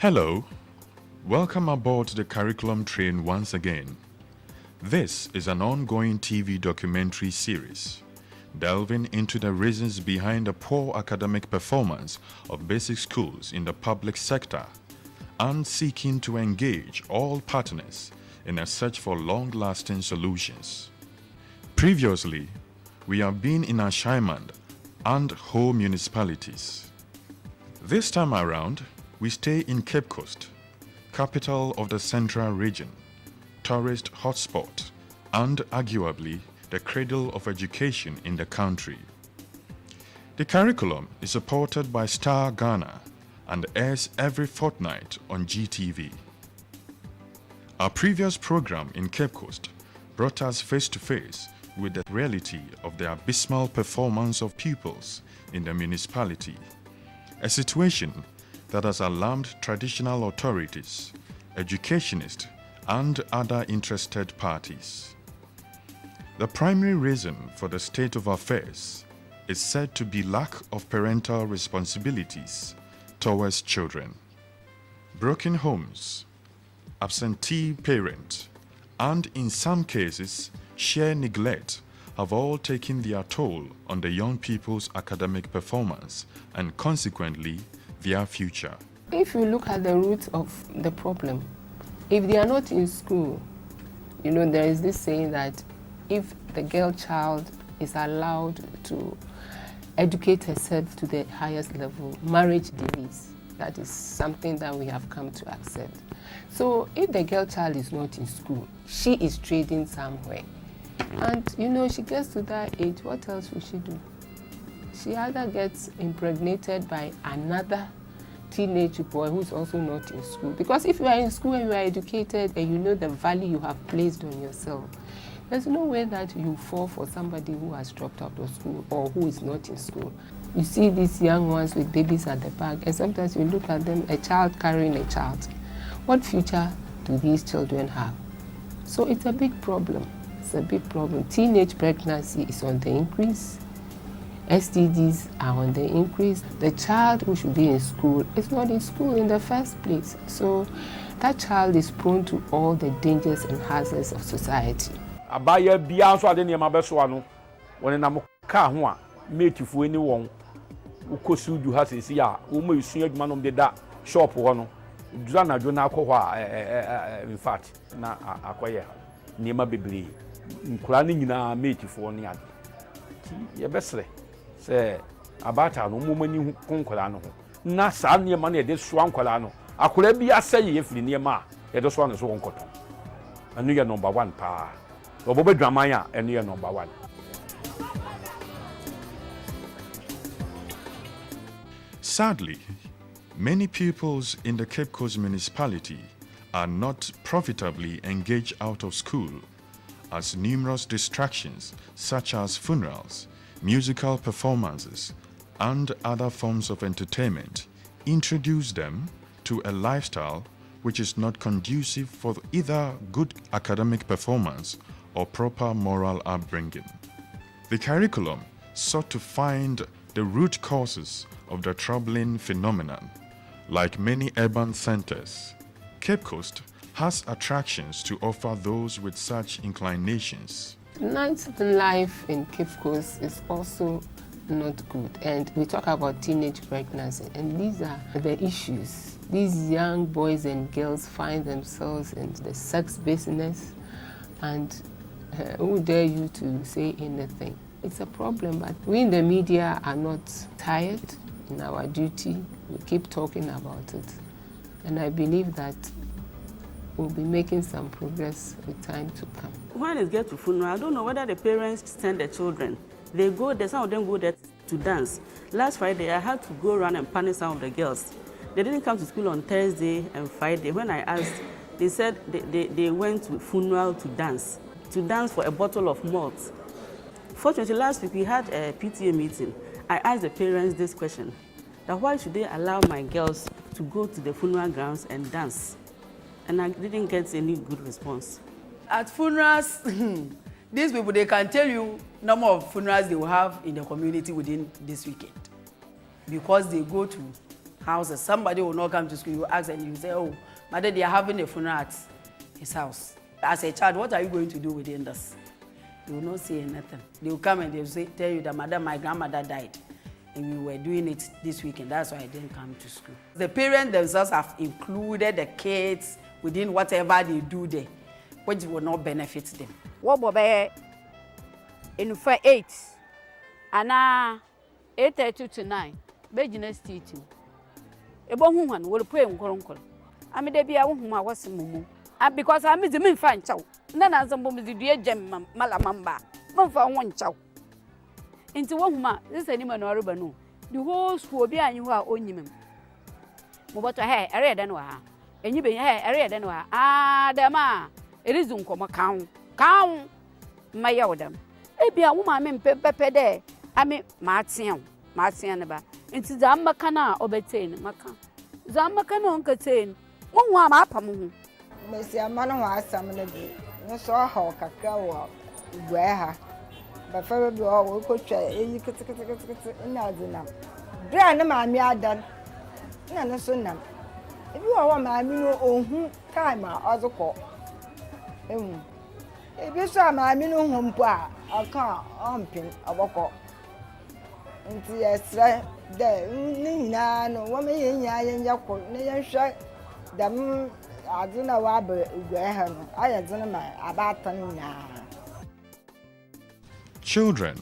Hello, welcome aboard the curriculum train once again. This is an ongoing TV documentary series, delving into the reasons behind the poor academic performance of basic schools in the public sector and seeking to engage all partners in a search for long-lasting solutions. Previously, we have been in Ashaiman and Ho municipalities. This time around, we stay in Cape Coast, capital of the Central Region, tourist hotspot, and arguably the cradle of education in the country. The curriculum is supported by Star Ghana and airs every fortnight on GTV. Our previous program in Cape Coast brought us face to face with the reality of the abysmal performance of pupils in the municipality, a situation that has alarmed traditional authorities, educationists, and other interested parties. The primary reason for the state of affairs is said to be lack of parental responsibilities towards children. Broken homes, absentee parents, and in some cases, sheer neglect have all taken their toll on the young people's academic performance and consequently their future. If you look at the root of the problem, if they are not in school, there is this saying that if the girl child is allowed to educate herself to the highest level, marriage delays. That is something that we have come to accept. So if the girl child is not in school, she is trading somewhere. And she gets to that age, what else will she do? She either gets impregnated by another teenage boy who's also not in school. Because if you are in school and you are educated and you know the value you have placed on yourself, there's no way that you fall for somebody who has dropped out of school or who is not in school. You see these young ones with babies at the back, and sometimes you look at them, a child carrying a child. What future do these children have? So it's a big problem. It's a big problem. Teenage pregnancy is on the increase. STDs are on the increase. The child who should be in school is not in school in the first place. So that child is prone to all the dangers and hazards of society. Abaya bia so ade niam abeso ano woni na ka ho a metifu ani won ukosu du ha sesi a wo ma isu adwuma no de da shop ho no dura na dwo na akọ ho in fact na akoye niam bebre nkura ni nyina metifu no ade ye besre se abata no mo mani hu konkora no ho na sa niam na de so ankora no akora bia sey ye firi niam a ye de so no so wonkoto anu ye number 1 pa Obobe Dramaya and you're number 1. Sadly, many pupils in the Cape Coast municipality are not profitably engaged out of school, as numerous distractions such as funerals, musical performances, and other forms of entertainment introduce them to a lifestyle which is not conducive for either good academic performance or proper moral upbringing. The curriculum sought to find the root causes of the troubling phenomenon. Like many urban centers, Cape Coast has attractions to offer those with such inclinations. Life in Cape Coast is also not good, and we talk about teenage pregnancy, and these are the issues. These young boys and girls find themselves in the sex business, and who dare you to say anything? It's a problem, but we in the media are not tired in our duty. We keep talking about it, and I believe that we'll be making some progress with time to come. When it gets to funeral, I don't know whether the parents send their children. They go there, some of them go there to dance. Last Friday, I had to go around and punish some of the girls. They didn't come to school on Thursday and Friday. When I asked, they said they went to funeral to dance for a bottle of malt. Fortunately, last week we had a PTA meeting. I asked the parents this question, that why should they allow my girls to go to the funeral grounds and dance? And I didn't get any good response. At funerals, these people, they can tell you number of funerals they will have in the community within this weekend, because they go to houses. Somebody will not come to school. You ask and you say, oh, mother, they are having a funeral at his house. As a child, what are you going to do within this? You will not say anything. They will come and they will say, tell you that, madam, my grandmother died. And we were doing it this weekend. That's why I didn't come to school. The parents themselves have included the kids within whatever they do there, which will not benefit them. What bobe in 8 and 8:30 to 9 business teaching. Ebo hu han will pray nkoronko. Ami de bia wo hu a wasimumu. Because I miss the min fan chow. Nana zambo mi due gem malamamba. Mon fa won chow. Inti wo hu this anima no aruba no. The whole school bi anyi ho a onyimem. Mo boto he ere de no ha. Enyi be he ere de no ha. Ah dema. Erizu nkomo kan maye wodam. Ebia wo ma me pepe de ami ma atien ne ba. Inti za maka na obetain maka. Za maka na onkatain. Wo hu ama apam hu. Messi amano wa asam ne bi. No so ha kakra wo gwe ha. Ba fa bi wo ko twa eyi kete ina adinam. Bra na ma mi adan. Na no so nam. Ebi wo ma mi no ohun time a ozukọ. Ebi so ma mi no hu mpo a aka ompin obokọ. Nti esra de ni nyina no wo me yenya yenya ko ne yenhwe dam aduna wa ba ugwe ha no ayedene ma abatan nya. Children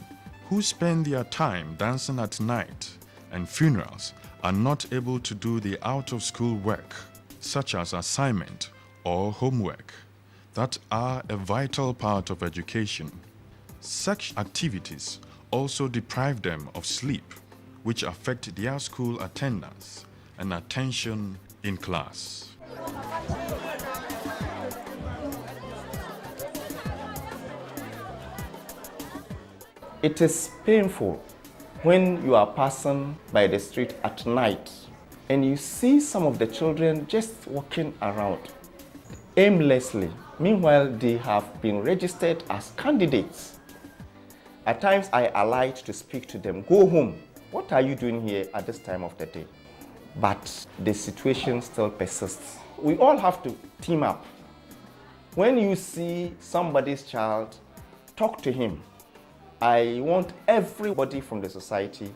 who spend their time dancing at night and funerals are not able to do the out-of-school work, such as assignment or homework, that are a vital part of education. Such activities also deprive them of sleep, which affect their school attendance and attention in class. It is painful when you are passing by the street at night and you see some of the children just walking around aimlessly. Meanwhile, they have been registered as candidates. At times, I alight to speak to them, go home. What are you doing here at this time of the day? But the situation still persists. We all have to team up. When you see somebody's child, talk to him. I want everybody from the society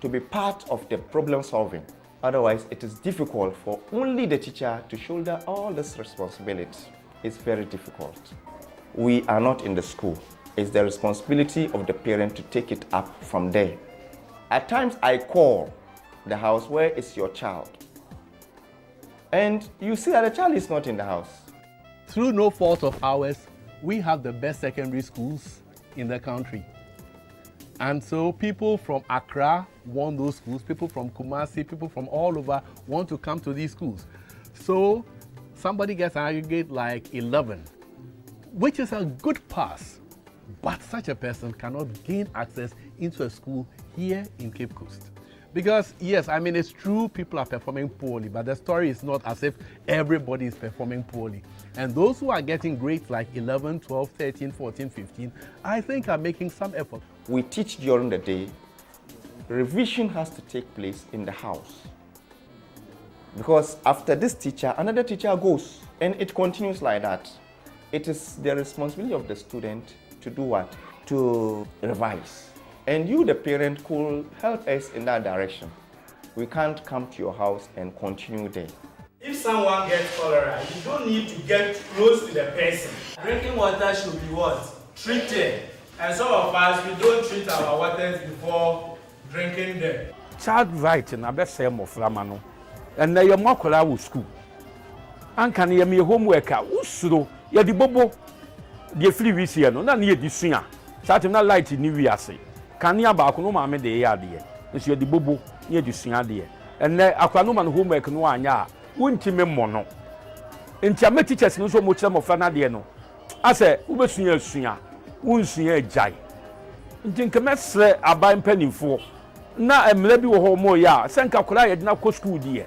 to be part of the problem solving. Otherwise, it is difficult for only the teacher to shoulder all this responsibility. It's very difficult. We are not in the school. It's the responsibility of the parent to take it up from there. At times, I call the house, where is your child? And you see that the child is not in the house. Through no fault of ours, we have the best secondary schools in the country. And so people from Accra want those schools, people from Kumasi, people from all over want to come to these schools. So somebody gets an aggregate like 11, which is a good pass, but such a person cannot gain access into a school here in Cape Coast. Because yes, I mean, it's true people are performing poorly, but the story is not as if everybody is performing poorly. And those who are getting grades like 11, 12, 13, 14, 15, I think are making some effort. We teach during the day. Revision has to take place in the house. Because after this teacher, another teacher goes, and it continues like that. It is the responsibility of the student to do what? To revise. And you, the parent, could help us in that direction. We can't come to your house and continue there. If someone gets cholera, you don't need to get close to the person. Drinking water should be what? Treated. And some of us, we don't treat our waters before drinking them. Child right na be say mo frama no. And na your makola wo school. An kan ye me homework a usuro ye di bobo. Die free wisi no na ye di sua. Satem na light ni wi ase. Kan ya ba ko no ma me de ya de. Nso ye di bobo ye di sua de. And na akwa no man homework no anya a wontime mo no. Enti am teachers no so mo kire mo fra na de no. Ase wo besua sua. Wonsuya jai. Nti nkemesre aban panifo na emre bi wo ho mo ya senka kora ye na ko school die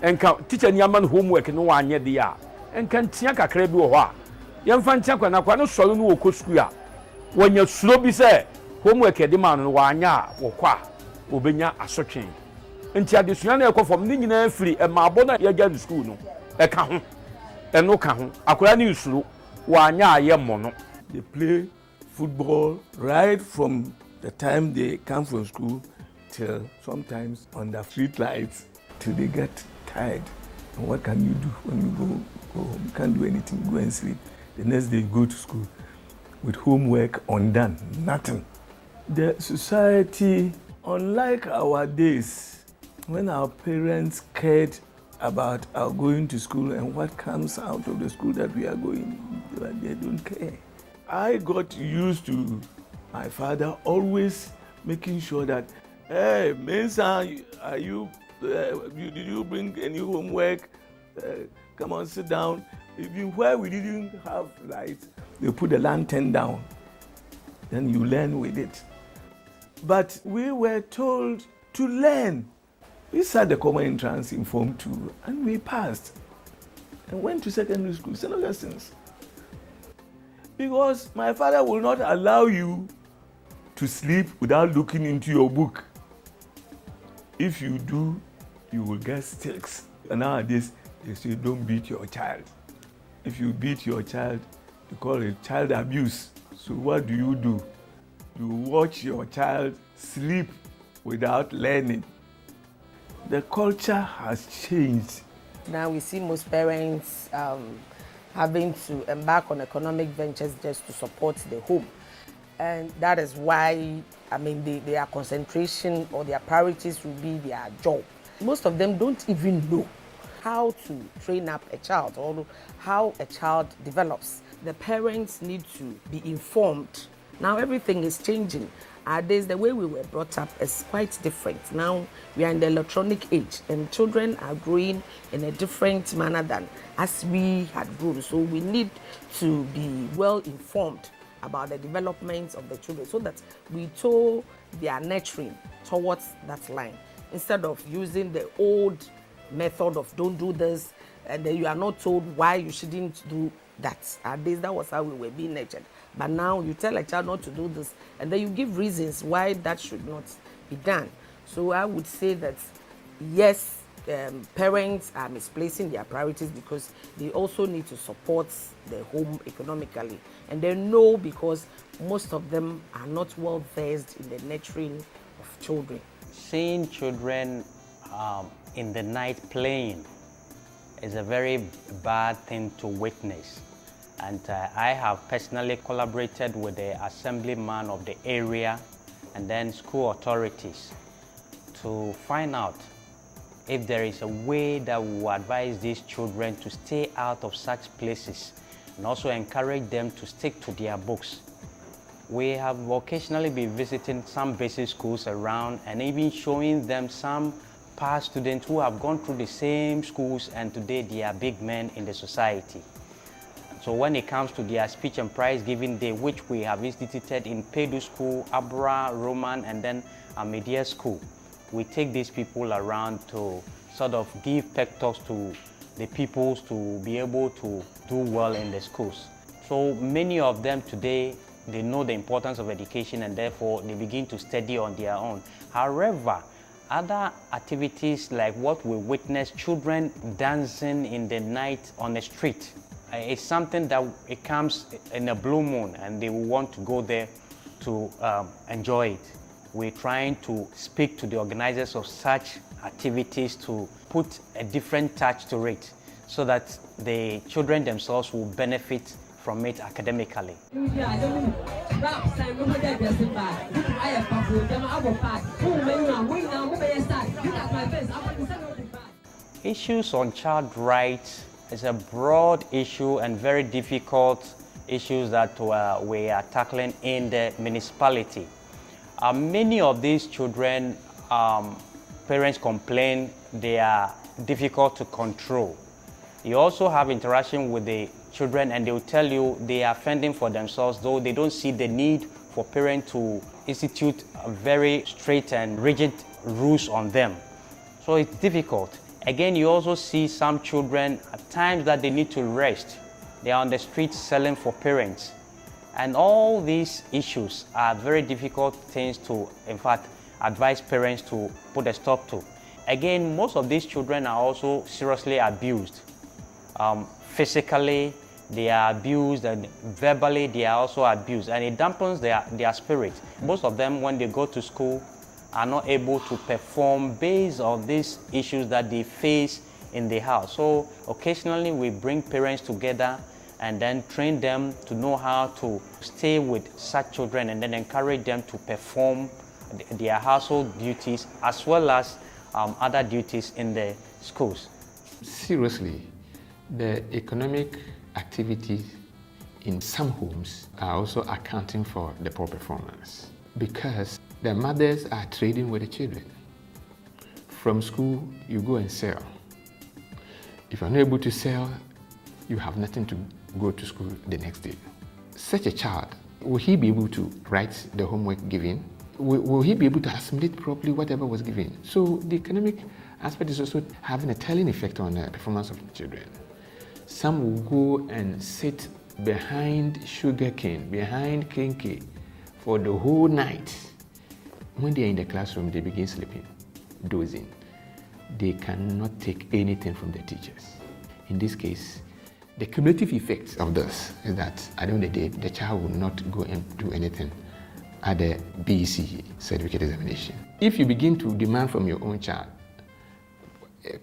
enka teacher ni aman homework no wanye de ya enka ntia kakra bi wo ho a ye mfa ntia kwa na kwa no soro no wo ko school a wonya suro bi se homework de man no wanya wo kwa obenya asotwen nti adesua na ekɔ fam ne nyina afiri emaabo na yɛgya no school no ɛka ho ɛno ka ho akora ne nsuro wanya ayɛ mmɔ no. They play football right from the time they come from school till sometimes on the street lights till they get tired. And what can you do when you go home? You can't do anything, go and sleep. The next day you go to school with homework undone, nothing. The society, unlike our days, when our parents cared about our going to school and what comes out of the school that we are going, they don't care. I got used to my father always making sure that, hey, Mensa, did you bring any homework? Come on, sit down. Even where we didn't have lights, they put the lantern down. Then you learn with it. But we were told to learn. We sat the common entrance in Form 2 and we passed and went to secondary school, St. Augustine's. Because my father will not allow you to sleep without looking into your book. If you do, you will get sticks. And nowadays, they say don't beat your child. If you beat your child, you call it child abuse. So what do? You watch your child sleep without learning. The culture has changed. Now we see most parents having to embark on economic ventures just to support the home. And that is why, their concentration or their priorities will be their job. Most of them don't even know how to train up a child or how a child develops. The parents need to be informed. Now everything is changing. Nowadays, the way we were brought up is quite different. Now we are in the electronic age and children are growing in a different manner than as we had grown. So we need to be well informed about the development of the children so that we tow their nurturing towards that line instead of using the old method of don't do this and then you are not told why you shouldn't do that. Nowadays, that was how we were being nurtured. But now you tell a child not to do this and then you give reasons why that should not be done. So I would say that yes, parents are misplacing their priorities because they also need to support the home economically. And they know because most of them are not well versed in the nurturing of children. Seeing children in the night playing is a very bad thing to witness. And I have personally collaborated with the assemblyman of the area and then school authorities to find out if there is a way that we will advise these children to stay out of such places and also encourage them to stick to their books. We have occasionally been visiting some basic schools around and even showing them some past students who have gone through the same schools and today they are big men in the society. So when it comes to their speech and prize giving day, which we have instituted in Pedu School, Abra, Roman, and then Media School, we take these people around to sort of give pep talks to the pupils to be able to do well in the schools. So many of them today, they know the importance of education and therefore they begin to study on their own. However, other activities like what we witness, children dancing in the night on the street, it's something that it comes in a blue moon and they will want to go there to enjoy it. We're trying to speak to the organizers of such activities to put a different touch to it so that the children themselves will benefit from it academically. Issues on child rights is a broad issue and very difficult issues that we are tackling in the municipality. Many of these children, parents complain they are difficult to control. You also have interaction with the children and they will tell you they are fending for themselves, though they don't see the need for parents to institute very strict and rigid rules on them. So it's difficult. Again, you also see some children at times that they need to rest. They are on the streets selling for parents. And all these issues are very difficult things to, in fact, advise parents to put a stop to. Again, most of these children are also seriously abused. Physically, they are abused, and verbally, they are also abused, and it dampens their spirit. Most of them, when they go to school, are not able to perform based on these issues that they face in the house. So occasionally we bring parents together and then train them to know how to stay with such children and then encourage them to perform their household duties as well as other duties in the schools. Seriously, the economic activities in some homes are also accounting for the poor performance because the mothers are trading with the children. From school, you go and sell. If you're not able to sell, you have nothing to go to school the next day. Such a child, will he be able to write the homework given? Will he be able to assimilate properly whatever was given? So the economic aspect is also having a telling effect on the performance of the children. Some will go and sit behind sugarcane, behind kenke for the whole night. When they are in the classroom, they begin sleeping, dozing. They cannot take anything from the teachers. In this case, the cumulative effect of this is that at the end of the day, the child will not go and do anything at the BEC certificate examination. If you begin to demand from your own child,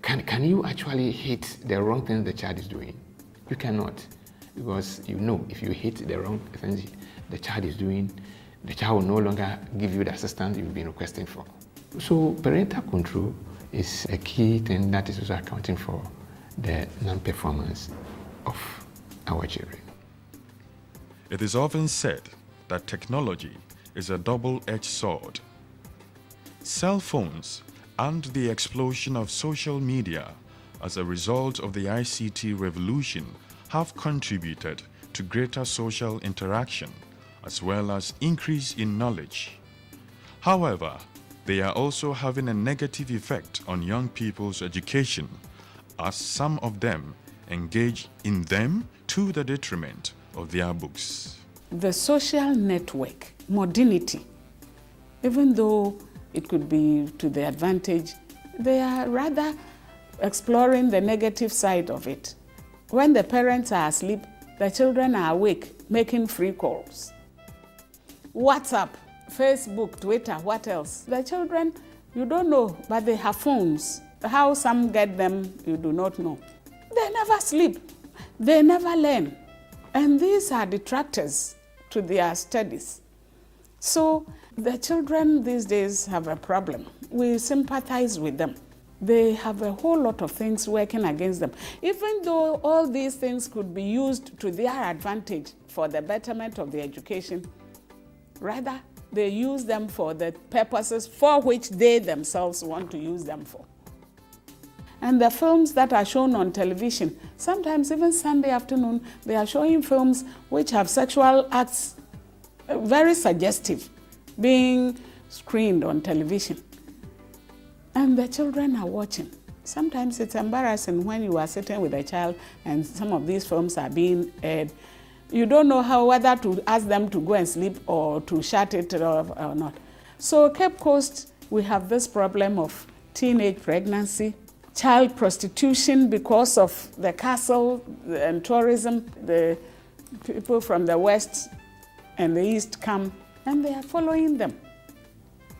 can you actually hit the wrong things the child is doing? You cannot, because you know if you hit the wrong things the child is doing, the child will no longer give you the assistance you've been requesting for. So parental control is a key thing that is also accounting for the non-performance of our children. It is often said that technology is a double-edged sword. Cell phones and the explosion of social media as a result of the ICT revolution have contributed to greater social interaction as well as increase in knowledge. However, they are also having a negative effect on young people's education, as some of them engage in them to the detriment of their books. The social network, modernity, even though it could be to their advantage, they are rather exploring the negative side of it. When the parents are asleep, the children are awake, making free calls. WhatsApp, Facebook, Twitter, what else? The children, you don't know, but they have phones. How some get them, you do not know. They never sleep. They never learn. And these are detractors to their studies. So the children these days have a problem. We sympathize with them. They have a whole lot of things working against them. Even though all these things could be used to their advantage for the betterment of their education, rather, they use them for the purposes for which they themselves want to use them for. And the films that are shown on television, sometimes even Sunday afternoon, they are showing films which have sexual acts, very suggestive, being screened on television. And the children are watching. Sometimes it's embarrassing when you are sitting with a child and some of these films are being aired. You don't know whether to ask them to go and sleep or to shut it off or not. So Cape Coast, we have this problem of teenage pregnancy, child prostitution because of the castle and tourism. The people from the west and the east come and they are following them.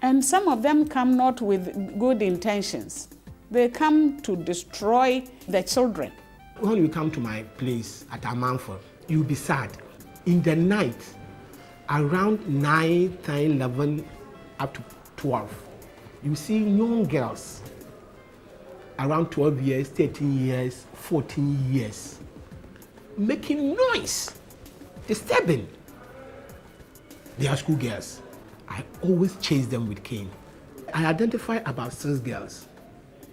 And some of them come not with good intentions. They come to destroy the children. When you come to my place at Amanfo, you'll be sad. In the night, around 9, 10, 11, up to 12, you see young girls around 12 years, 13 years, 14 years, making noise, disturbing. They are schoolgirls. I always chase them with cane. I identify about 6 girls,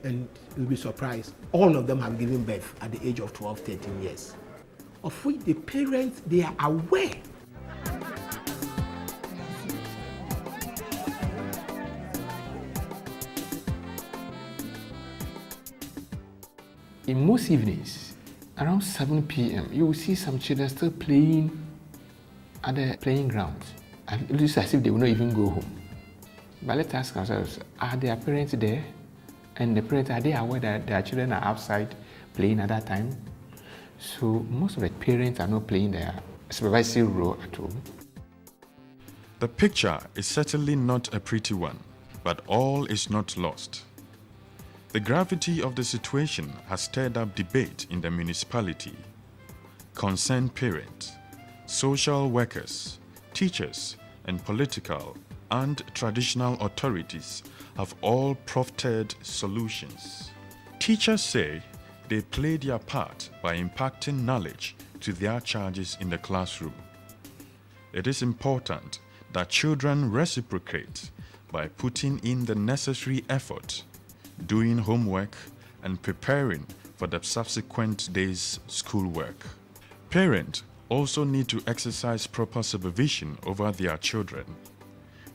and you'll be surprised. All of them have given birth at the age of 12, 13 years, of which the parents, they are aware. In most evenings, around 7 p.m., you will see some children still playing at the playing grounds. And it looks as if they will not even go home. But let's ask ourselves, are their parents there? And the parents, are they aware that their children are outside playing at that time? So most of the parents are not playing their supervisory role at home. The picture is certainly not a pretty one, but all is not lost. The gravity of the situation has stirred up debate in the municipality. Concerned parents, social workers, teachers, and political and traditional authorities have all proffered solutions. Teachers say they play their part by impacting knowledge to their charges in the classroom. It is important that children reciprocate by putting in the necessary effort, doing homework, and preparing for the subsequent day's schoolwork. Parents also need to exercise proper supervision over their children.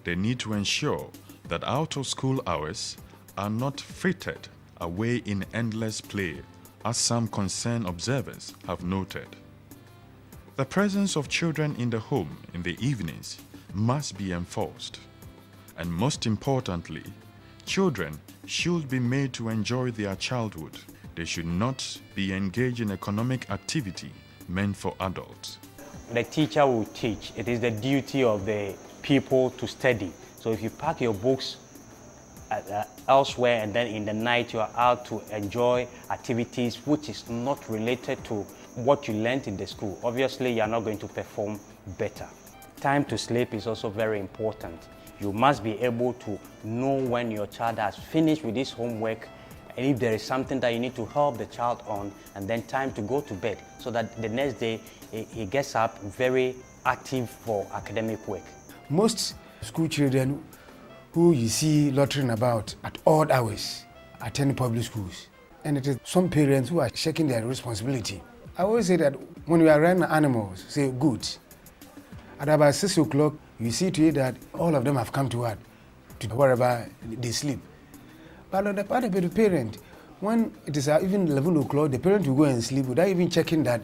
They need to ensure that out-of-school hours are not frittered away in endless play, as some concerned observers have noted. The presence of children in the home in the evenings must be enforced. And most importantly, children should be made to enjoy their childhood. They should not be engaged in economic activity meant for adults. The teacher will teach. It is the duty of the people to study. So if you pack your books elsewhere and then in the night you are out to enjoy activities which is not related to what you learned in the school, obviously you are not going to perform better. Time to sleep is also very important. You must be able to know when your child has finished with his homework, and if there is something that you need to help the child on, and then time to go to bed so that the next day he gets up very active for academic work. Most school children who you see loitering about at odd hours attend public schools, and it is some parents who are shaking their responsibility. I always say that when we are running animals, say goods, at about 6 o'clock, you see to it that all of them have come to what? To wherever they sleep. But on the part of the parent, when it is even 11 o'clock, the parent will go and sleep without even checking that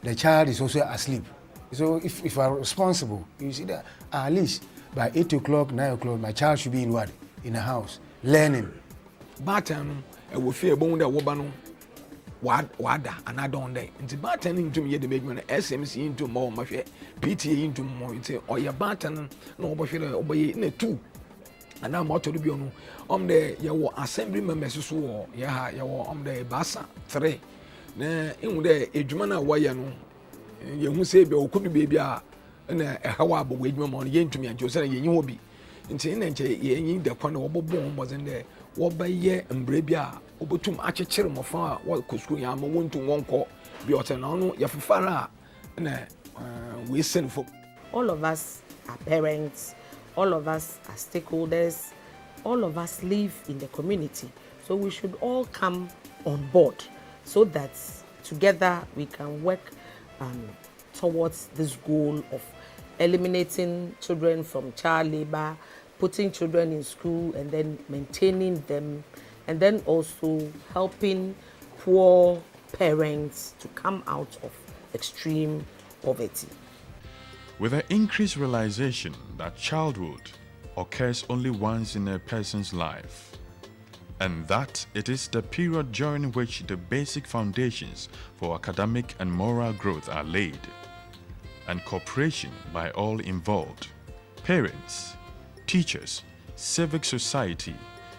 the child is also asleep. So if you are responsible, you see that at least by 8 o'clock, 9 o'clock, my child should be in what? In the house, learning. Batten, I will fear bone that wobano. Wada and I don't day. It's batten into me the big man, SMC into more, my fair, PTA into more. It's or your batten, no, but obey in a two. And I'm out to be on the your assembly members who ya on the bassa 3. Then in the Ejumana Wayano, you who say, or could be and a however wage money yen to me and Joseph you will be. In saying the corner of bomb was in there. What by ye and Brabia. Obotum achechere mo fa wa kosku ya mo wontu wonko bi otena no ya fufara na we send for. All of us are parents, all of us are stakeholders, all of us live in the community, so we should all come on board so that together we can work towards this goal of eliminating children from child labor, putting children in school and then maintaining them, and then also helping poor parents to come out of extreme poverty. With the increased realization that childhood occurs only once in a person's life, and that it is the period during which the basic foundations for academic and moral growth are laid, and cooperation by all involved, parents, teachers, civic society,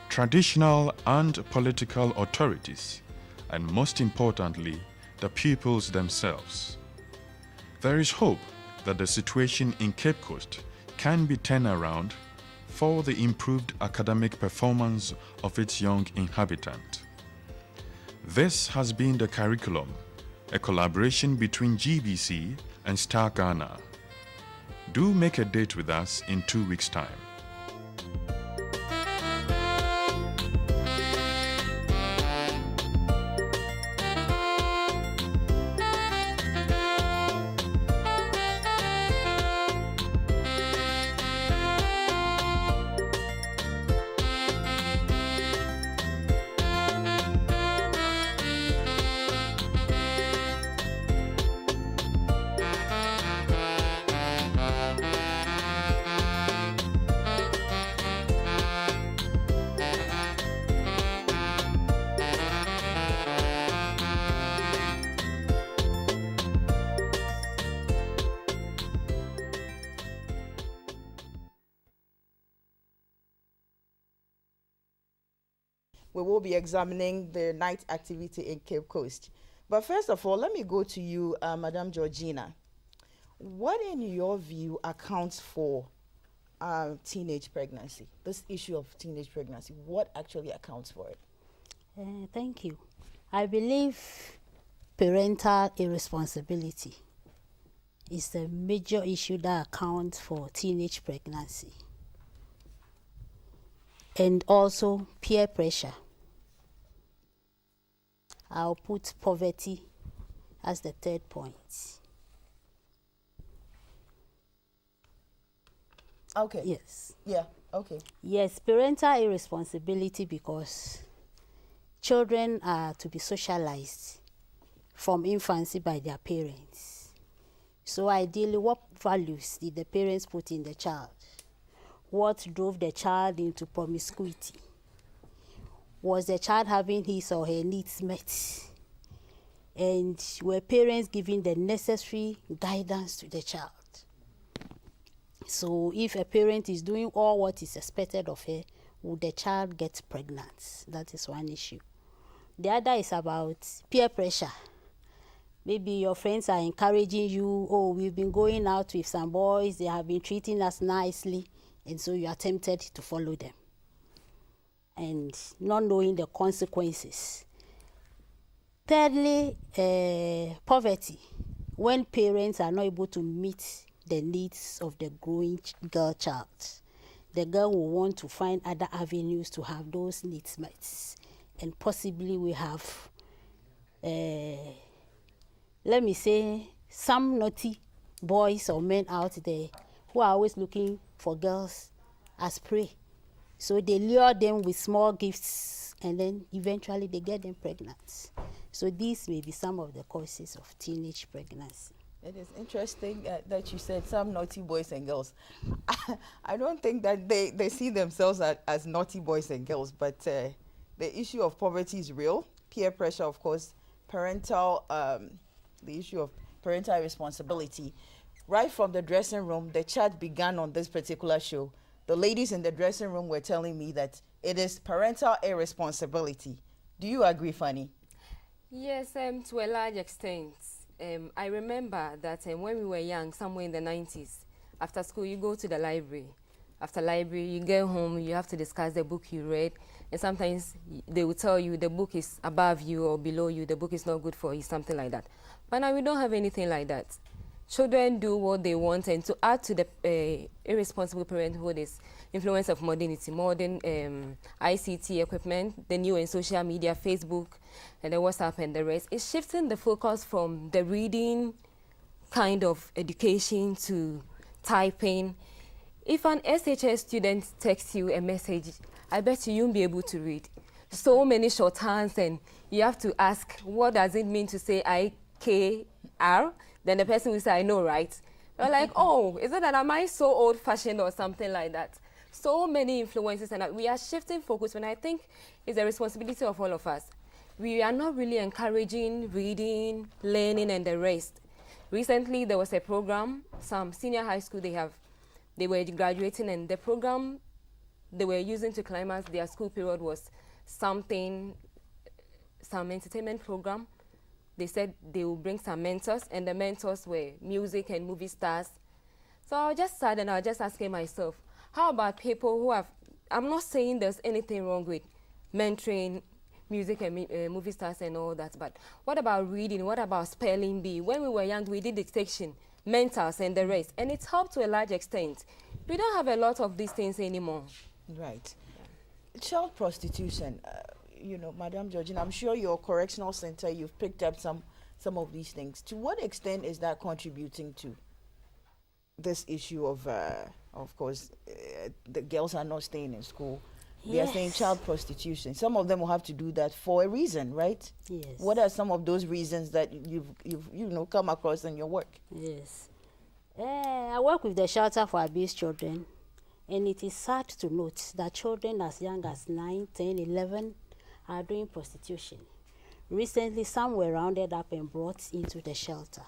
traditional and political authorities, and most importantly, the pupils themselves. There is hope that the situation in Cape Coast can be turned around for the improved academic performance of its young inhabitant. This has been the curriculum, a collaboration between GBC and Star Ghana. Do make a date with us in 2 weeks' time. we will be examining the night activity in Cape Coast. But first of all, let me go to you, Madam Georgina. What, in your view, accounts for teenage pregnancy? This issue of teenage pregnancy, what actually accounts for it? Thank you. I believe parental irresponsibility is the major issue that accounts for teenage pregnancy. And also peer pressure. I'll put poverty as the third point. Okay. Yes. Yeah, okay. Yes, parental irresponsibility because children are to be socialized from infancy by their parents. So ideally, what values did the parents put in the child? What drove the child into promiscuity? Was the child having his or her needs met? And were parents giving the necessary guidance to the child? So if a parent is doing all what is expected of her, would the child get pregnant? That is one issue. The other is about peer pressure. Maybe your friends are encouraging you, oh, we've been going out with some boys, they have been treating us nicely, and so you are tempted to follow them. And not knowing the consequences. Thirdly, poverty. When parents are not able to meet the needs of the growing girl child, the girl will want to find other avenues to have those needs met. And possibly we have, let me say, some naughty boys or men out there who are always looking for girls as prey. So they lure them with small gifts and then eventually they get them pregnant. So these may be some of the causes of teenage pregnancy. It is interesting that you said some naughty boys and girls. I don't think that they see themselves as naughty boys and girls, but the issue of poverty is real. Peer pressure, of course, the issue of parental responsibility. Right from the dressing room, the chat began on this particular show. The ladies in the dressing room were telling me that it is parental irresponsibility. Do you agree, Fanny? Yes, to a large extent. I remember that when we were young, somewhere in the 90s, after school, you go to the library. After library, you get home, you have to discuss the book you read. And sometimes they will tell you the book is above you or below you, the book is not good for you, something like that. But now we don't have anything like that. Children do what they want, and to add to the irresponsible parenthood is influence of modernity, modern ICT equipment, the new and social media, Facebook, and the WhatsApp and the rest. It's shifting the focus from the reading kind of education to typing. If an SHS student texts you a message, I bet you won't be able to read. So many shorthands, and you have to ask, what does it mean to say IKR? Then the person will say, I know, right? You're like, oh, is it that am I so old-fashioned or something like that? So many influences, and we are shifting focus, and I think it's a responsibility of all of us. We are not really encouraging reading, learning, and the rest. Recently, there was a program, some senior high school, they were graduating, and the program they were using to climax their school period was some entertainment program. They said they will bring some mentors, and the mentors were music and movie stars. So I was just sad, and I was just asking myself, how about people who have, I'm not saying there's anything wrong with mentoring music and movie stars and all that, but what about reading? What about spelling bee? When we were young, we did dictation, mentors and the rest, and it's helped to a large extent. We don't have a lot of these things anymore. Right. Child prostitution. You know, Madam Georgina, I'm sure your correctional center, you've picked up some of these things. To what extent is that contributing to this issue of course, the girls are not staying in school? Yes. They are saying child prostitution. Some of them will have to do that for a reason, right? Yes. What are some of those reasons that you've come across in your work? Yes. I work with the shelter for abused children, and it is sad to note that children as young as 9, 10, 11 are doing prostitution. Recently, some were rounded up and brought into the shelter,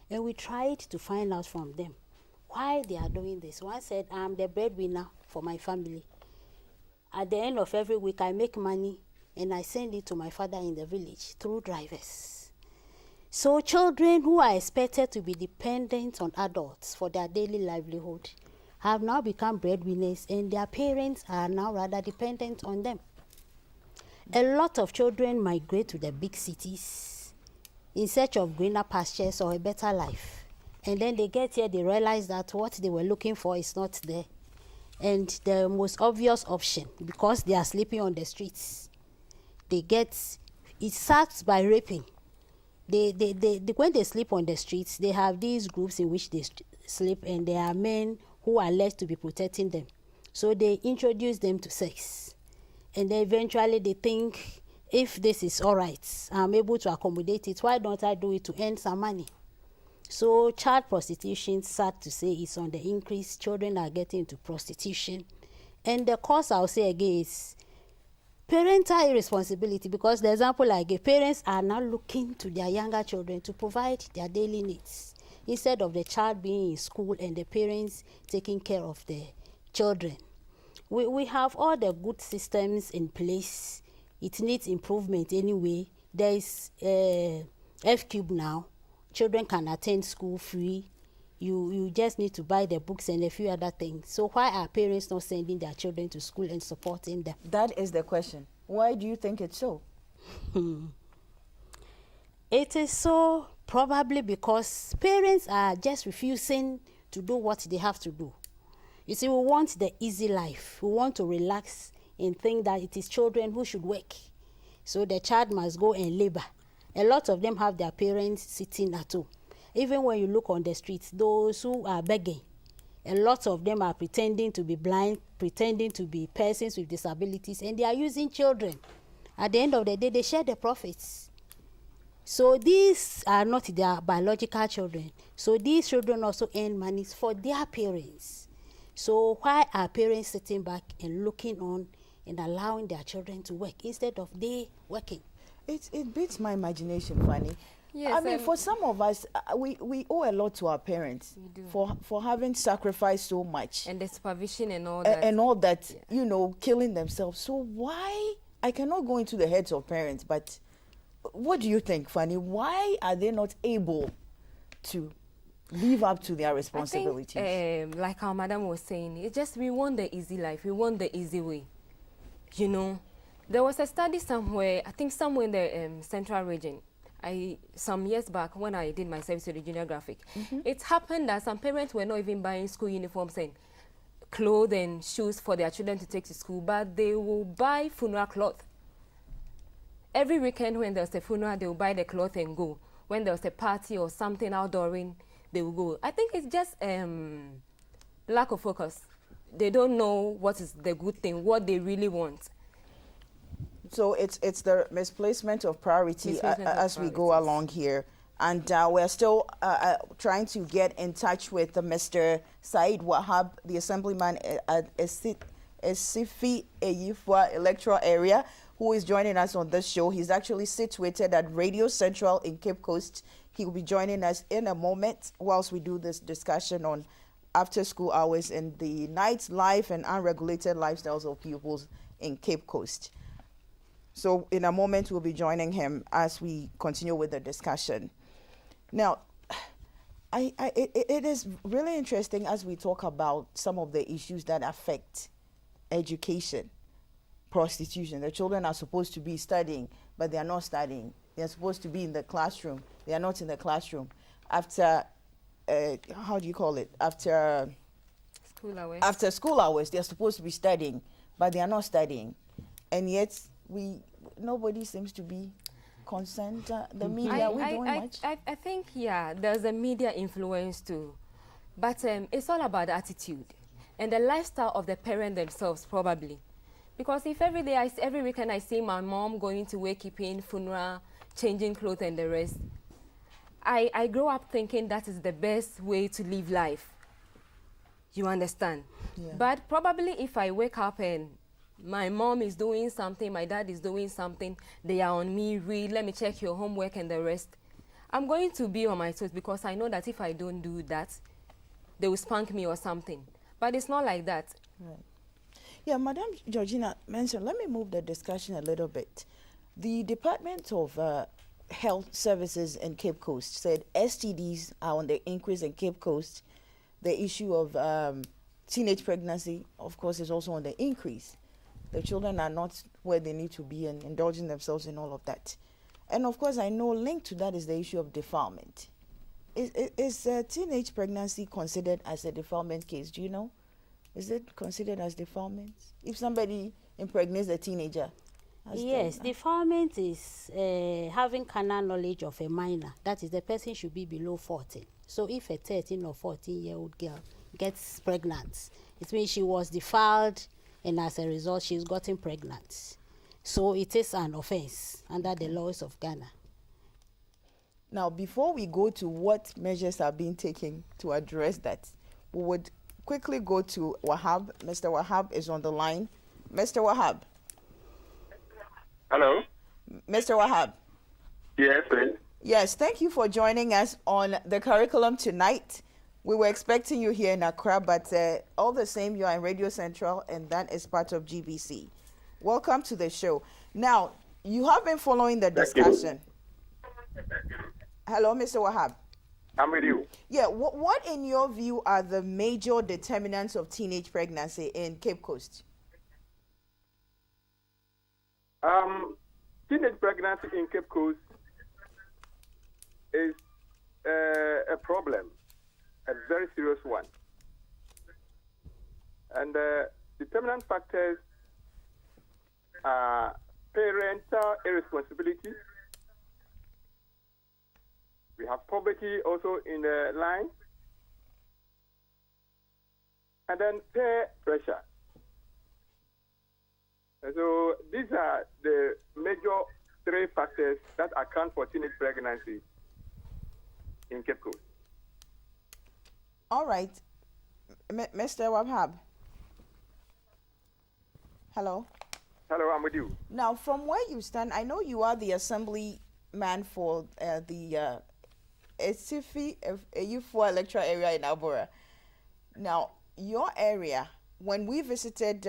and we tried to find out from them why they are doing this. One said, I'm the breadwinner for my family. At the end of every week, I make money and I send it to my father in the village through drivers. So children who are expected to be dependent on adults for their daily livelihood have now become breadwinners, and their parents are now rather dependent on them. A lot of children migrate to the big cities in search of greener pastures or a better life. And then they get here, they realize that what they were looking for is not there. And the most obvious option, because they are sleeping on the streets, it starts by raping. When they sleep on the streets, they have these groups in which they sleep, and there are men who are alleged to be protecting them. So they introduce them to sex. And then eventually they think, if this is all right, I'm able to accommodate it, why don't I do it to earn some money? So child prostitution, sad to say, is on the increase. Children are getting into prostitution. And the cause, I'll say again, is parental irresponsibility, because the example I gave, parents are now looking to their younger children to provide their daily needs, instead of the child being in school and the parents taking care of the children. We have all the good systems in place. It needs improvement anyway. There is F-Cube now. Children can attend school free. You just need to buy the books and a few other things. So why are parents not sending their children to school and supporting them? That is the question. Why do you think it's so? It is so probably because parents are just refusing to do what they have to do. You see, we want the easy life. We want to relax and think that it is children who should work. So the child must go and labor. A lot of them have their parents sitting at home. Even when you look on the streets, those who are begging, a lot of them are pretending to be blind, pretending to be persons with disabilities, and they are using children. At the end of the day, they share the profits. So these are not their biological children. So these children also earn money for their parents. So why are parents sitting back and looking on and allowing their children to work instead of they working? It beats my imagination, Fanny. Yes, I mean, for some of us, we owe a lot to our parents for having sacrificed so much. And the supervision and all that. And all that, yeah. You know, killing themselves. So why, I cannot go into the heads of parents, but what do you think, Fanny? Why are they not able to live up to their responsibilities? I think, like our madam was saying, it's just we want the easy life. We want the easy way. You know, there was a study somewhere, I think somewhere in the central region, some years back when I did my service to the junior graphic. It happened that some parents were not even buying school uniforms and clothes and shoes for their children to take to school, but they will buy funeral cloth. Every weekend when there's a funeral, they will buy the cloth and go. When there's a party or something outdooring, they will go. I think it's just lack of focus. They don't know what is the good thing, what they really want. So it's the misplacement of priority as we go along here. And we're still trying to get in touch with Mr. Said Wahab, the assemblyman at Esifi Eyifwa electoral area, who is joining us on this show. He's actually situated at Radio Central in Cape Coast. He will be joining us in a moment whilst we do this discussion on after school hours and the nightlife and unregulated lifestyles of pupils in Cape Coast. So in a moment, we'll be joining him as we continue with the discussion. Now, it is really interesting as we talk about some of the issues that affect education, prostitution. The children are supposed to be studying, but they are not studying. They are supposed to be in the classroom. They are not in the classroom. After, how do you call it? After school hours. After school hours, they are supposed to be studying, but they are not studying. And yet, nobody seems to be concerned. The media, we're doing much. I think, yeah, there's a media influence too. But it's all about the attitude and the lifestyle of the parent themselves, probably. Because if every weekend I see my mom going to wakekeeping, funeral, changing clothes and the rest, I grow up thinking that is the best way to live life. You understand? Yeah. But probably if I wake up and my mom is doing something, my dad is doing something, they are on me, read, let me check your homework and the rest, I'm going to be on my toes because I know that if I don't do that, they will spank me or something. But it's not like that. Right. Yeah, Madam Georgina mentioned, let me move the discussion a little bit. The Department of Health Services in Cape Coast said STDs are on the increase in Cape Coast. The issue of teenage pregnancy, of course, is also on the increase. The children are not where they need to be and indulging themselves in all of that. And of course, I know linked to that is the issue of defilement. Is teenage pregnancy considered as a defilement case? Do you know? Is it considered as defilement? If somebody impregnates a teenager? Yes, defilement is having carnal knowledge of a minor. That is, the person should be below 14. So if a 13 or 14-year-old girl gets pregnant, it means she was defiled, and as a result, she's gotten pregnant. So it is an offense under the laws of Ghana. Now, before we go to what measures are being taken to address that, we would quickly go to Wahab. Mr. Wahab is on the line. Mr. Wahab. Hello. Mr. Wahab. Yes, please. Yes, thank you for joining us on the curriculum tonight. We were expecting you here in Accra, but all the same, you are in Radio Central, and that is part of GBC. Welcome to the show. Now, you have been following the discussion. Hello, Mr. Wahab. I'm with you. Yeah, what in your view are the major determinants of teenage pregnancy in Cape Coast? Teenage pregnancy in Cape Coast is a problem, a very serious one. And determinant factors are parental irresponsibility. We have poverty also in the line. And then peer pressure. And so these are the major three factors that account for teenage pregnancy in Cape Coast. All right. Mr. Wahab. Hello. Hello, I'm with you. Now, from where you stand, I know you are the assemblyman for the Esifi Eyufo electoral area in Albora. Now, your area, when we visited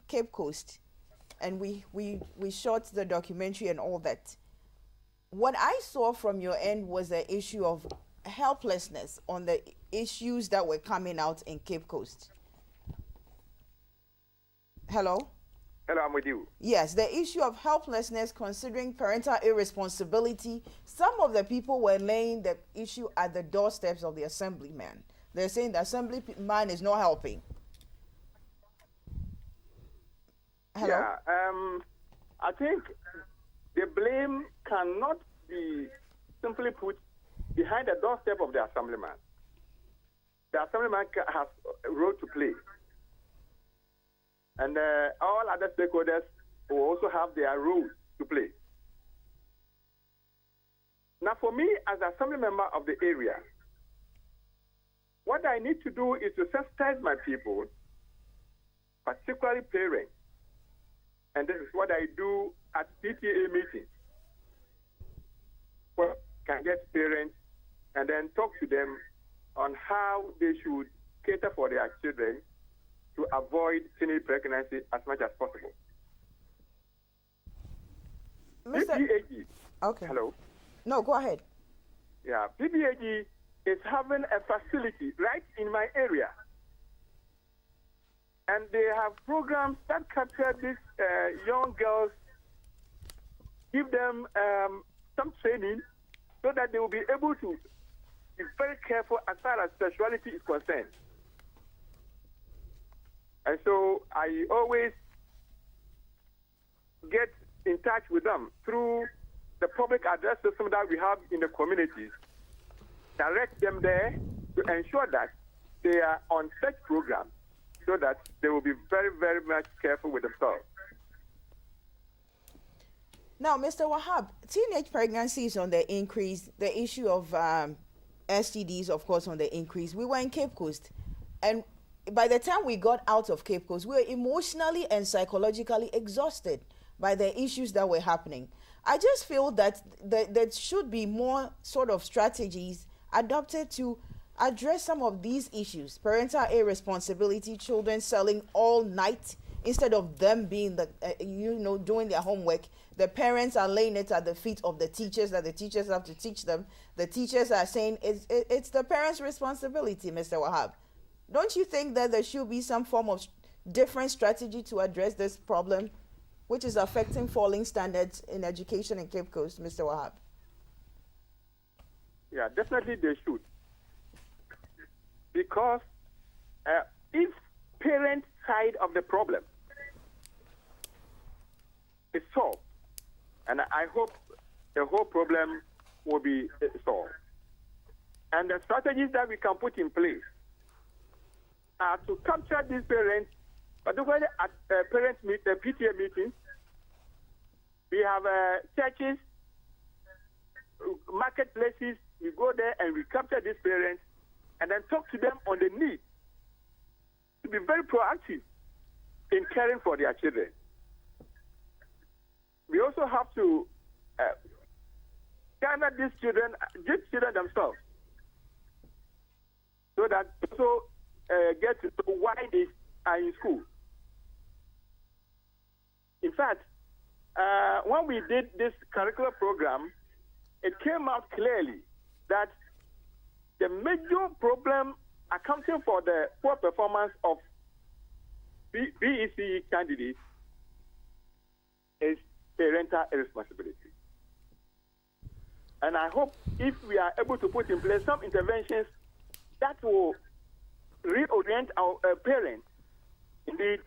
Cape Coast and we shot the documentary and all that, what I saw from your end was the issue of helplessness on the issues that were coming out in Cape Coast. Hello? Hello, I'm with you. Yes, the issue of helplessness considering parental irresponsibility. Some of the people were laying the issue at the doorsteps of the assemblyman. They're saying the assemblyman is not helping. Hello? Yeah, I think the blame cannot be simply put behind the doorstep of the assemblyman. The assemblyman has a role to play. And all other stakeholders will also have their roles to play. Now, for me, as an assembly member of the area, what I need to do is to sensitize my people, particularly parents. And this is what I do at PTA meetings, where I can get parents and then talk to them on how they should cater for their children to avoid teenage pregnancy as much as possible. PPAG. Okay. Hello. No, go ahead. Yeah, PPAG is having a facility right in my area. And they have programs that capture these young girls, give them some training so that they will be able to be very careful as far as sexuality is concerned. And so I always get in touch with them through the public address system that we have in the communities, direct them there to ensure that they are on such programs so that they will be very, very much careful with themselves. Now, Mr. Wahab, teenage pregnancy is on the increase. The issue of STDs, of course, on the increase. We were in Cape Coast, and by the time we got out of Cape Coast, we were emotionally and psychologically exhausted by the issues that were happening. I just feel that there should be more sort of strategies adopted to address some of these issues. Parental irresponsibility, children selling all night instead of them being doing their homework, the parents are laying it at the feet of the teachers, that the teachers have to teach them. The teachers are saying it's the parents' responsibility, Mr. Wahab. Don't you think that there should be some form of different strategy to address this problem, which is affecting falling standards in education in Cape Coast, Mr. Wahab? Yeah, definitely they should. Because if parent side of the problem is solved, and I hope the whole problem will be solved, and the strategies that we can put in place are to capture these parents, particularly at PTA meetings. We have churches, marketplaces. We go there and we capture these parents and then talk to them on the need to be very proactive in caring for their children. We also have to gather these children themselves, so that also get to know why they are in school. In fact, when we did this curricular program, it came out clearly that the major problem accounting for the poor performance of BEC candidates is parental irresponsibility. And I hope if we are able to put in place some interventions that will reorient our parents, indeed,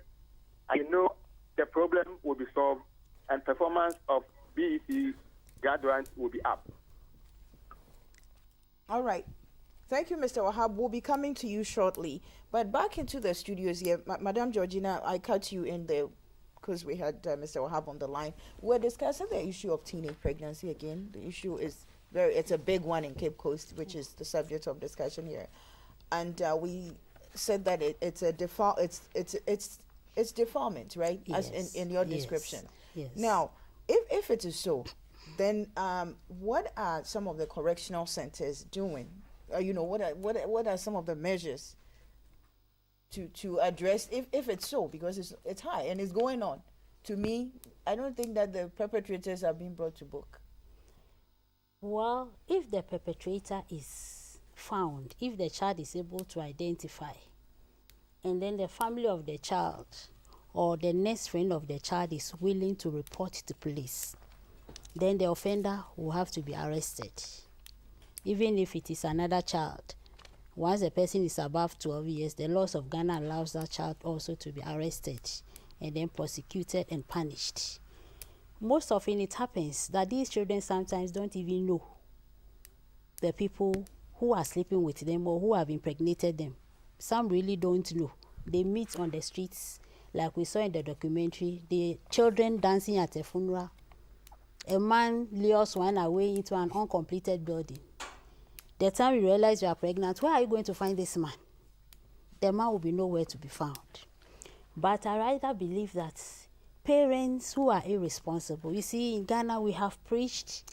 I know the problem will be solved and performance of BEC graduates will be up. All right. Thank you, Mr. Wahab. We'll be coming to you shortly. But back into the studios here, Madam Georgina, I cut you in there because we had Mr. Wahab on the line. We're discussing the issue of teenage pregnancy again. The issue is it's a big one in Cape Coast, which is the subject of discussion here. And we said that it's defilement, right? Yes. As in your description. Yes. Now, if it is so, then what are some of the correctional centers doing? What are some of the measures to address if it's so, because it's high and it's going on? To me, I don't think that the perpetrators are being brought to book. Well, if the perpetrator is found, if the child is able to identify, and then the family of the child or the next friend of the child is willing to report to police, then the offender will have to be arrested. Even if it is another child, once the person is above 12 years, the laws of Ghana allows that child also to be arrested and then prosecuted and punished. Most often it happens that these children sometimes don't even know the people who are sleeping with them or who have impregnated them. Some really don't know. They meet on the streets, like we saw in the documentary, the children dancing at a funeral. A man lures one away into an uncompleted building. The time you realize you are pregnant, where are you going to find this man? The man will be nowhere to be found. But I rather believe that parents who are irresponsible, you see, in Ghana we have preached,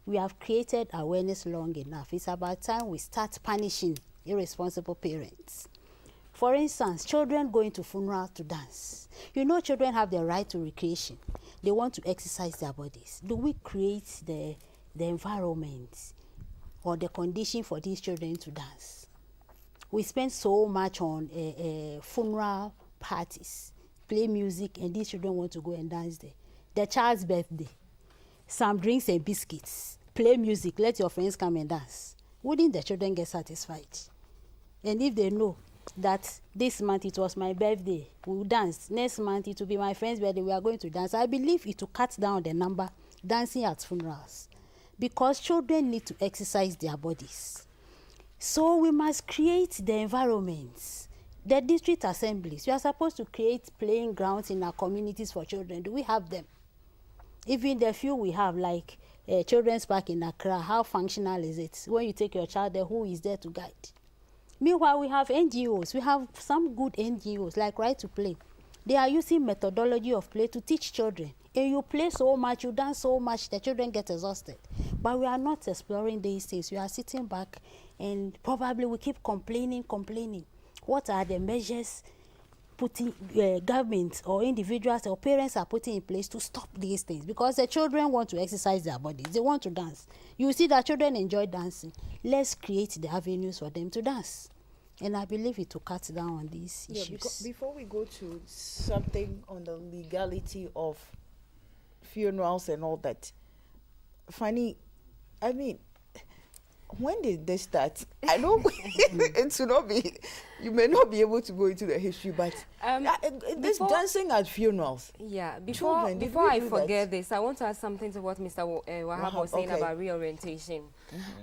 we have created awareness long enough. It's about time we start punishing irresponsible parents. For instance, children going to funeral to dance. You know, children have the right to recreation. They want to exercise their bodies. Do we create the environment or the condition for these children to dance? We spend so much on funeral parties, play music, and these children want to go and dance there. The child's birthday, some drinks and biscuits, play music, let your friends come and dance. Wouldn't the children get satisfied? And if they know that this month it was my birthday, we'll dance. Next month it will be my friend's birthday, we are going to dance. I believe it will cut down the number dancing at funerals, because children need to exercise their bodies. So we must create the environments. The district assemblies, we are supposed to create playing grounds in our communities for children. Do we have them? Even the few we have, like Children's Park in Accra, how functional is it? When you take your child there, who is there to guide? Meanwhile, we have NGOs. We have some good NGOs, like Right to Play. They are using methodology of play to teach children. And you play so much, you dance so much, the children get exhausted. But we are not exploring these things. We are sitting back and probably we keep complaining. What are the measures putting, government or individuals or parents are putting in place to stop these things, because the children want to exercise their bodies, they want to dance. You see that children enjoy dancing. Let's create the avenues for them to dance. And I believe it will cut down on these issues. Before we go to something on the legality of funerals and all that, Fanny, I mean, when did they start? I know it should not be, you may not be able to go into the history, but this dancing at funerals. Yeah, before I forget this, I want to add something to what Mr. Wahab was saying about reorientation.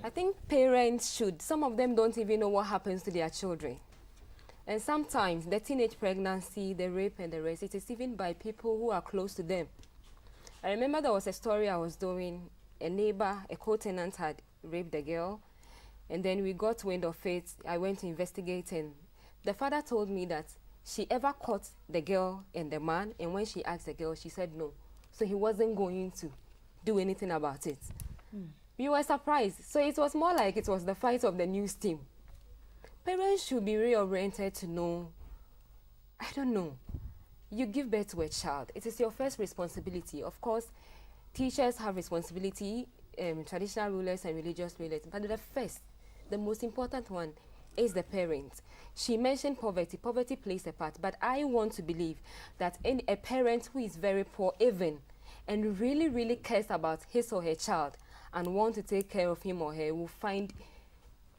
I think parents should, some of them don't even know what happens to their children. And sometimes the teenage pregnancy, the rape and the rest, it is even by people who are close to them. I remember there was a story I was doing, a neighbor, a co-tenant had raped the girl, and then we got wind of it. I went to investigate, and the father told me that she ever caught the girl and the man, and when she asked the girl, she said no. So he wasn't going to do anything about it. We were surprised. So it was more like it was the fight of the news team. Parents should be reoriented to know, I don't know, you give birth to a child. It is your first responsibility. Of course, teachers have responsibility, traditional rulers and religious rulers, but the most important one is the parent. She mentioned poverty. Poverty plays a part, but I want to believe that a parent who is very poor even and really, really cares about his or her child and want to take care of him or her will find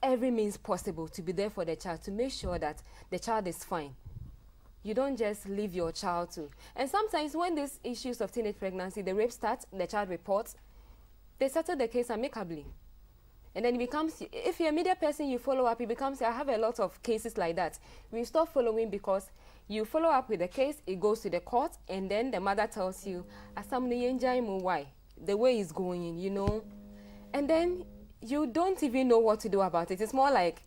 every means possible to be there for the child, to make sure that the child is fine. You don't just leave your child to. And sometimes when these issues of teenage pregnancy, the rape starts, the child reports, they settle the case amicably. And then it becomes, if you're a media person, you follow up, it becomes, I have a lot of cases like that. We stop following because you follow up with the case, it goes to the court, and then the mother tells you, why? The way it's going, you know. And then you don't even know what to do about it. It's more like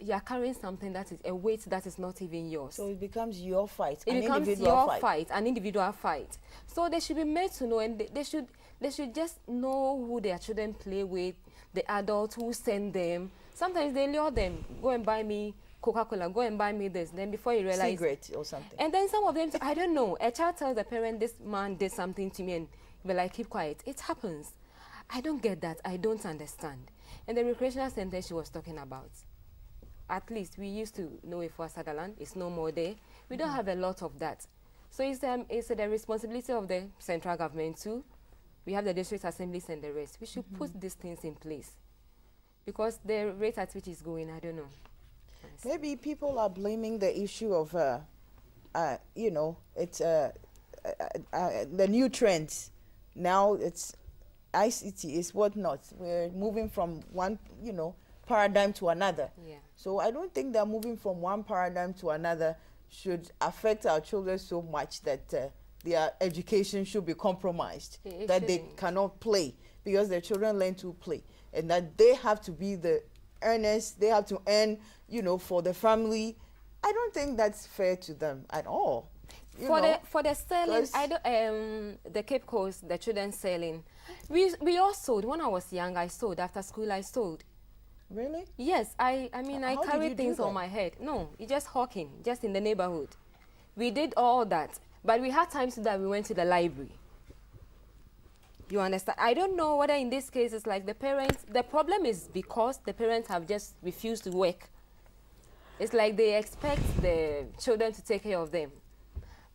you're carrying something that is a weight that is not even yours. So it becomes your fight. It becomes your fight, an individual fight. So they should be made to know, and they should just know who their children play with, the adults who send them. Sometimes they lure them, go and buy me Coca-Cola, go and buy me this. Then before you realize, cigarette or something. And then some of them, I don't know, a child tells the parent, this man did something to me, and they're like, keep quiet. It happens. I don't get that. I don't understand. And the recreational center she was talking about, at least we used to know it for Sutherland. It's no more there. We don't have a lot of that. So it's the responsibility of the central government too. We have the district assemblies and the rest. We should put these things in place. Because the rate at which it's going, I don't know. Maybe people are blaming the issue of, you know, it's the new trends. Now it's ICT is whatnot. We're moving from one, you know, paradigm to another. Yeah. So I don't think that moving from one paradigm to another should affect our children so much that their education should be compromised, that they cannot play, because their children learn to play, and that they have to be the earners, they have to earn, you know, for the family. I don't think that's fair to them at all. For the selling, I don't, the Cape Coast, the children selling, we all sold. When I was young, I sold. After school, I sold. Really? Yes, I mean, I carried things on my head. No, it's just hawking, just in the neighborhood. We did all that, but we had times that we went to the library. You understand? I don't know whether in this case it's like the parents, the problem is because the parents have just refused to work. It's like they expect the children to take care of them.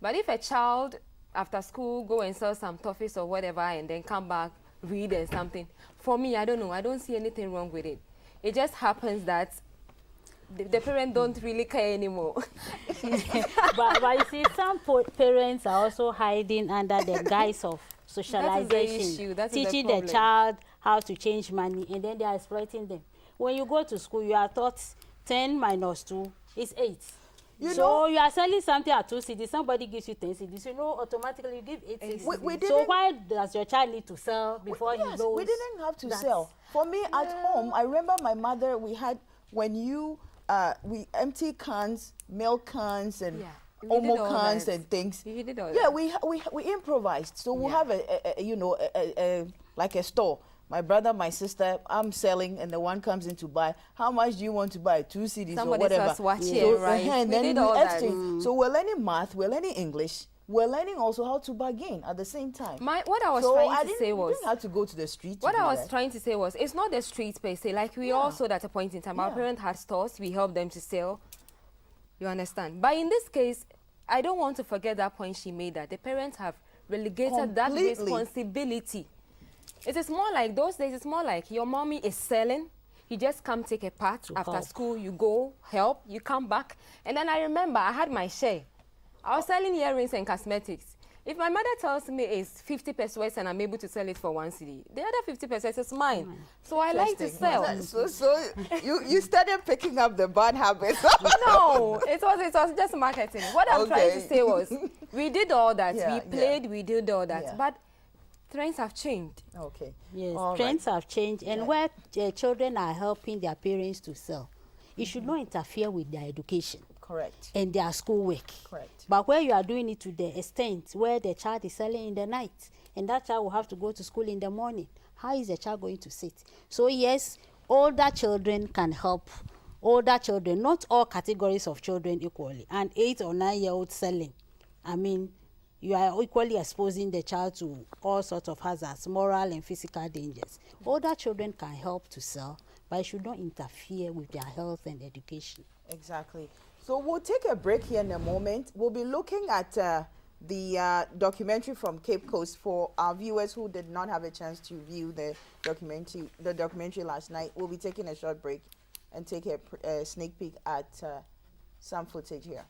But if a child, after school, go and sell some toffees or whatever and then come back, read and something, for me, I don't know. I don't see anything wrong with it. It just happens that the parents don't really care anymore. but you see, some parents are also hiding under the guise of socialization, teaching the child how to change money, and then they are exploiting them. When you go to school, you are taught 10 minus 2 is 8. So you are selling something at 2 cedis, somebody gives you 10 cedis, you know, automatically you give 8 cedis. So why does your child need to sell before he knows? We didn't have to sell. For me, at home, I remember my mother, we had, when you, we empty cans, milk cans, and Omo cans and things. We did all that. We improvised. So we'll have a you know, like a store. my brother, my sister, I'm selling, and the one comes in to buy. How much do you want to buy? 2 CDs or whatever. Somebody starts watching, right? And then we did all that. So we're learning math, we're learning English, we're learning also how to bargain at the same time. What I was trying to say was, you didn't have to go to the street. What I was trying to say was, it's not the streets per se. Like we all sold at a point in time. Our parents had stores, we helped them to sell. You understand? But in this case, I don't want to forget that point she made, that the parents have relegated that responsibility. It is more like those days, it's more like your mommy is selling, you just come take a part after school, you go help, you come back. And then I remember I had my share. I was selling earrings and cosmetics. If my mother tells me it's 50 pesos and I'm able to sell it for 1 cedi, the other 50 pesos is mine. So I like to sell. So you started picking up the bad habits. No, it was just marketing. What I'm trying to say was, we did all that. We played, we did all that. But trends have changed. Okay. Yes, trends have changed. And where children are helping their parents to sell, it should not interfere with their education. Correct. And their schoolwork. Correct. But where you are doing it to the extent where the child is selling in the night, and that child will have to go to school in the morning, how is the child going to sit? So yes, older children can help. Older children, not all categories of children equally. An 8 or 9-year-old selling, I mean, you are equally exposing the child to all sorts of hazards, moral and physical dangers. Older children can help to sell, but it should not interfere with their health and education. Exactly. So we'll take a break here in a moment. We'll be looking at the documentary from Cape Coast for our viewers who did not have a chance to view the documentary last night. We'll be taking a short break and take a sneak peek at some footage here.